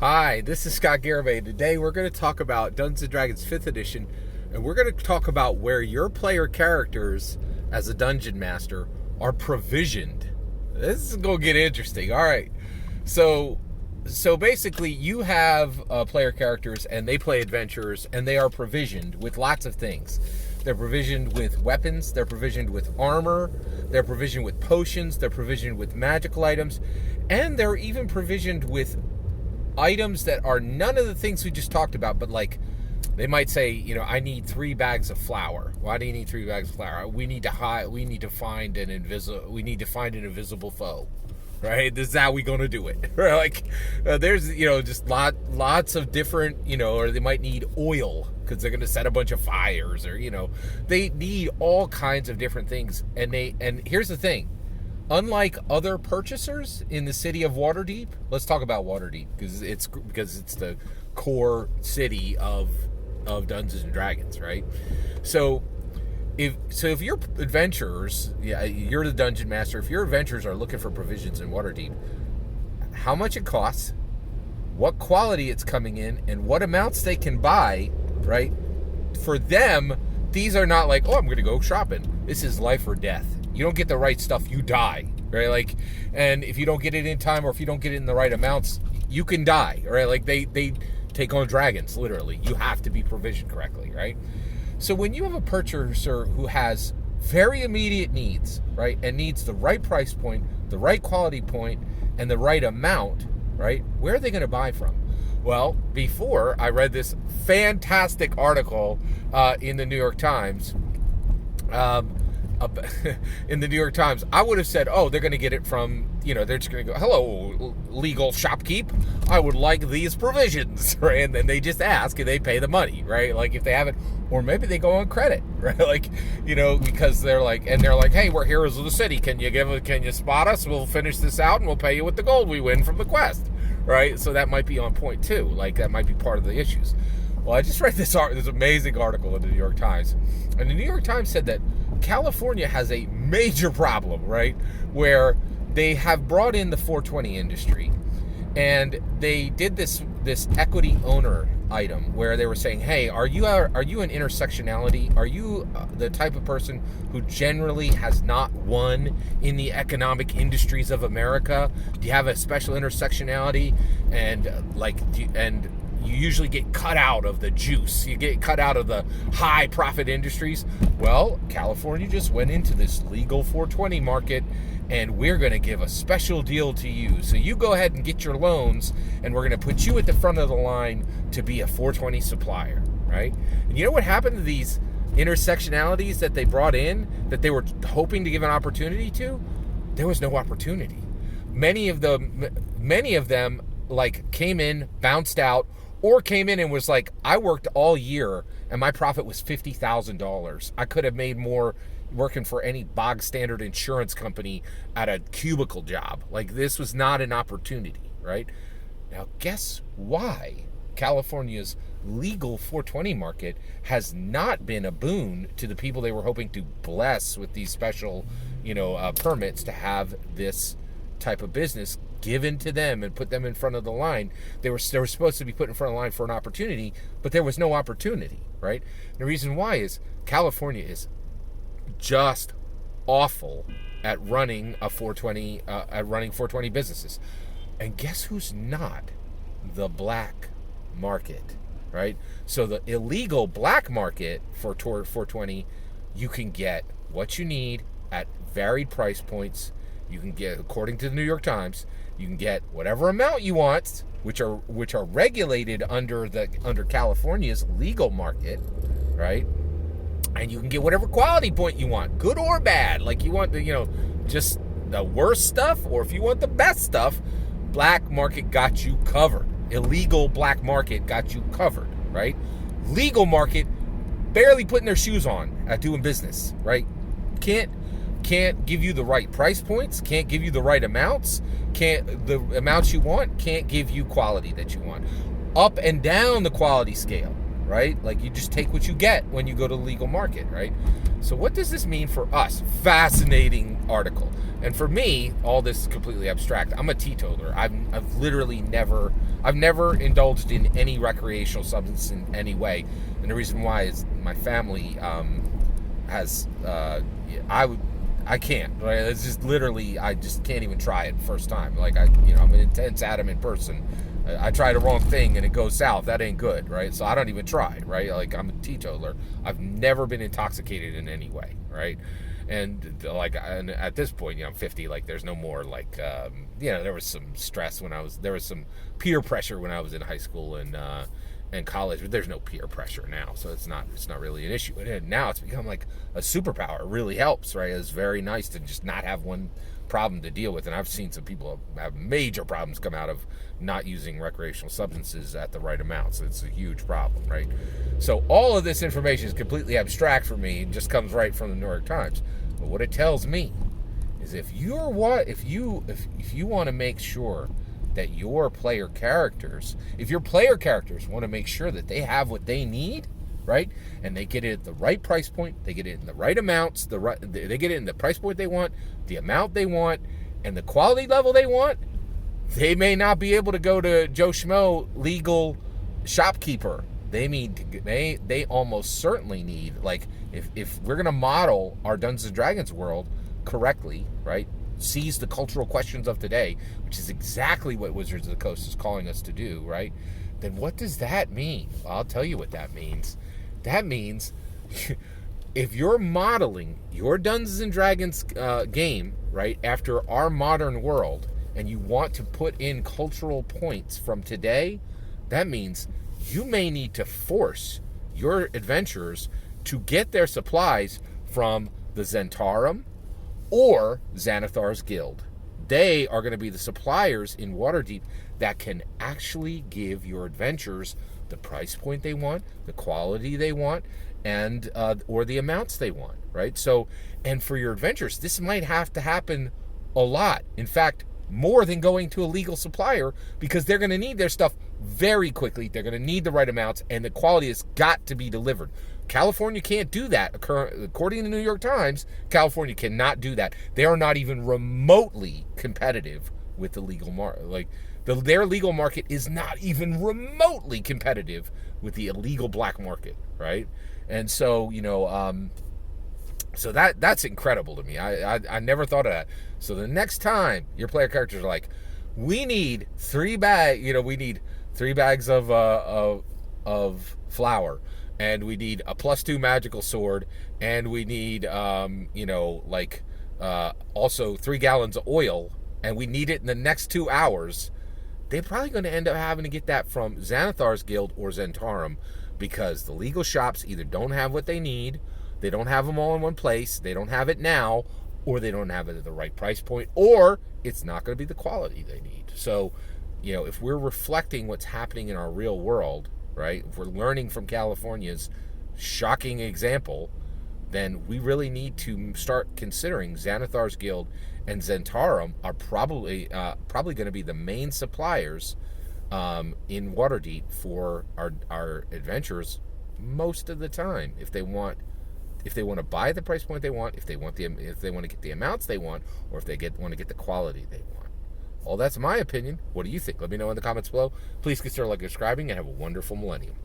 Hi, this is Scott Garibay. Today we're going to talk about Dungeons & Dragons 5th Edition, and we're going to talk about where your player characters as a dungeon master are provisioned. This is going to get interesting. All right. So basically you have player characters and they play adventures and they are provisioned with lots of things. They're provisioned with weapons, they're provisioned with armor, they're provisioned with potions, they're provisioned with magical items, and they're even provisioned with items that are none of the things we just talked about, but like they might say, I need 3 bags of flour. Why do you need 3 bags of flour? We need to find an invisible foe. Right? This is how we gonna do it. Right? Like there's just lots of different, or they might need oil because they're gonna set a bunch of fires, or they need all kinds of different things. And here's the thing. Unlike other purchasers in the city of Waterdeep, let's talk about Waterdeep because it's the core city of Dungeons and Dragons, right? So if your adventurers, you're the dungeon master. If your adventurers are looking for provisions in Waterdeep, how much it costs, what quality it's coming in, and what amounts they can buy, right? For them, these are not like, I'm going to go shopping. This is life or death. You don't get the right stuff, you die, right? Like, and if you don't get it in time or if you don't get it in the right amounts, you can die, right? Like they take on dragons, literally. You have to be provisioned correctly, right? So when you have a purchaser who has very immediate needs, right, and needs the right price point, the right quality point, and the right amount, right, where are they going to buy from? Well, before I read this fantastic article in the New York Times, I would have said, they're going to get it from, they're just going to go, hello, legal shopkeep, I would like these provisions, right? And then they just ask and they pay the money, right? Like if they have it, or maybe they go on credit, right? Like, because they're like, hey, we're heroes of the city. Can you spot us? We'll finish this out and we'll pay you with the gold we win from the quest, right? So that might be on point too. Like that might be part of the issues. Well, I just read this amazing article in the New York Times, and the New York Times said that California has a major problem, right, where they have brought in the 420 industry, and they did this equity owner item where they were saying, hey, are you an intersectionality? Are you the type of person who generally has not won in the economic industries of America? Do you have a special intersectionality? And you usually get cut out of the juice. You get cut out of the high profit industries. Well, California just went into this legal 420 market, and we're going to give a special deal to you. So you go ahead and get your loans, and we're going to put you at the front of the line to be a 420 supplier, right? And you know what happened to these intersectionalities that they brought in, that they were hoping to give an opportunity to? There was no opportunity. Many of them like came in, bounced out, or came in and was like, I worked all year and my profit was $50,000. I could have made more working for any bog standard insurance company at a cubicle job. Like this was not an opportunity, right? Now guess why California's legal 420 market has not been a boon to the people they were hoping to bless with these special, permits to have this type of business given to them and put them in front of the line. They were supposed to be put in front of the line for an opportunity, but there was no opportunity, right? And the reason why is California is just awful at running 420 businesses. And guess who's not? The black market, right? So the illegal black market for 420, you can get what you need at varied price points. You can get, according to the New York Times, you can get whatever amount you want, which are regulated under California's legal market, right? And you can get whatever quality point you want, good or bad. Like you want just the worst stuff, or if you want the best stuff, black market got you covered. Illegal black market got you covered, right? Legal market barely putting their shoes on at doing business, right? Can't give you the right price points, can't give you the right amounts, the amounts you want, can't give you quality that you want. Up and down the quality scale, right? Like, you just take what you get when you go to the legal market, right? So what does this mean for us? Fascinating article. And for me, all this is completely abstract. I'm a teetotaler. I've literally I've never indulged in any recreational substance in any way. And the reason why is my family has I can't, right? It's just literally, I just can't even try it first time. Like, I'm an intense, adamant person. I try the wrong thing and it goes south. That ain't good, right? So I don't even try, right? Like, I'm a teetotaler. I've never been intoxicated in any way, right? And at this point, I'm 50. Like, there's no more there was some stress there was some peer pressure when I was in high school and college, but there's no peer pressure now, so it's not really an issue. And now it's become like a superpower. It really helps, right? It's very nice to just not have one problem to deal with. And I've seen some people have major problems come out of not using recreational substances at the right amounts. It's a huge problem, right? So all of this information is completely abstract for me and just comes right from the New York Times. But what it tells me is if you want to make sure that your player characters want to make sure that they have what they need, right? And they get it at the right price point, they get it in the right amounts, they get it in the price point they want, the amount they want, and the quality level they want. They may not be able to go to Joe Schmo legal shopkeeper. They almost certainly need, like, if we're gonna model our Dungeons and Dragons world correctly, right? Seize the cultural questions of today, which is exactly what Wizards of the Coast is calling us to do, right? Then what does that mean? Well, I'll tell you what that means. That means if you're modeling your Dungeons and Dragons game, right, after our modern world, and you want to put in cultural points from today, that means you may need to force your adventurers to get their supplies from the Zentarum or Xanathar's Guild. They are going to be the suppliers in Waterdeep that can actually give your adventurers the price point they want, the quality they want, and or the amounts they want, right? So, and for your adventurers, this might have to happen a lot. In fact, more than going to a legal supplier, because they're going to need their stuff very quickly. They're going to need the right amounts, and the quality has got to be delivered. California can't do that. According to the New York Times, California cannot do that. They are not even remotely competitive with the legal market. Like, their legal market is not even remotely competitive with the illegal black market, right? And so, so that's incredible to me. I never thought of that. So the next time your player characters are like, we need 3 bags of flour, and we need a +2 magical sword, and we need also 3 gallons of oil, and we need it in the next 2 hours. They're probably going to end up having to get that from Xanathar's Guild or Zentarum, because the legal shops either don't have what they need, they don't have them all in one place, they don't have it now, or they don't have it at the right price point, or it's not going to be the quality they need. So, if we're reflecting what's happening in our real world, right, if we're learning from California's shocking example, then we really need to start considering Xanathar's Guild and Zentarum are probably going to be the main suppliers in Waterdeep for our adventurers most of the time, if they want to buy the price point they want, if they want to get the amounts they want, or if they want to get the quality they want. Well, that's my opinion. What do you think? Let me know in the comments below. Please consider liking and subscribing, and have a wonderful millennium.